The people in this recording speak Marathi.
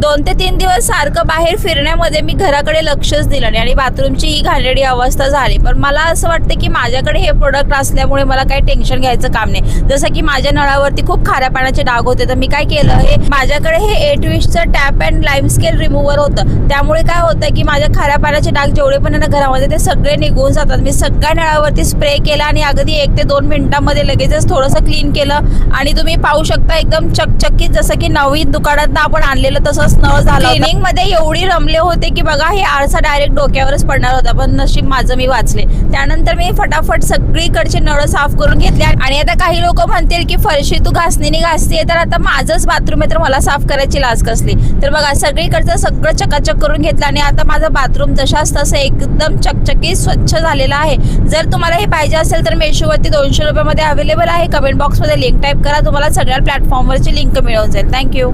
2 ते 3 दिवस सारखं बाहेर फिरण्यामध्ये मी घराकडे लक्षच दिलं नाही आणि बाथरूमची ही घाणेरडी अवस्था झाली. पण मला असं वाटतं की माझ्याकडे हे प्रोडक्ट असल्यामुळे मला काही टेन्शन घ्यायचं काम नाही. जसं की माझ्या नळावरती खूप खाऱ्या पाण्याचे डाग होते, तर मी काय केलं, हे माझ्याकडे हे 8 विशचं tap and lime scale remover होतं. त्यामुळे काय होतं की माझ्या खाऱ्या पाण्याचे डाग जेवढे पण आहे ना घरामध्ये, ते सगळे निघून जातात. मी सगळ्या नळावरती स्प्रे केला आणि अगदी 1 ते 2 मिनिटांमध्ये लगेचच थोडंसं क्लीन केलं आणि तुम्ही पाहू शकता एकदम चकचकीत, जसं की नवीन दुकानात आपण आणलेलं तसंच नळ झालं. क्लिनिंग मध्ये एवढी रमले होते की बघा, हे आरसा डायरेक्ट डोक्यावरच पडणार होता, पण नशीब माझं मी वाचले. त्यानंतर मी फटाफट सगळीकडचे नळ साफ करून घेतले. आणि आता काही लोक म्हणतील की फरशी तू घासणीने घासते, तर आता माझंच बाथरूम आहे तर मला साफ करायची लाज कसली. तर बघा, सगळीकडचं सगळं चकाचक करून घेतलं आणि आता माझं बाथरूम जशाच तसं एकदम चकचकीत स्वच्छ झालेलं आहे. जर तुम्हाला हे पाहिजे असेल तर मेशोवरती 200 रुपयामध्ये अवेलेबल आहे. कमेंट बॉक्समध्ये लिंक टाईप करा, तुम्हाला सगळ्या प्लॅटफॉर्मवरची लिंक मिळून जाईल. थँक्यू.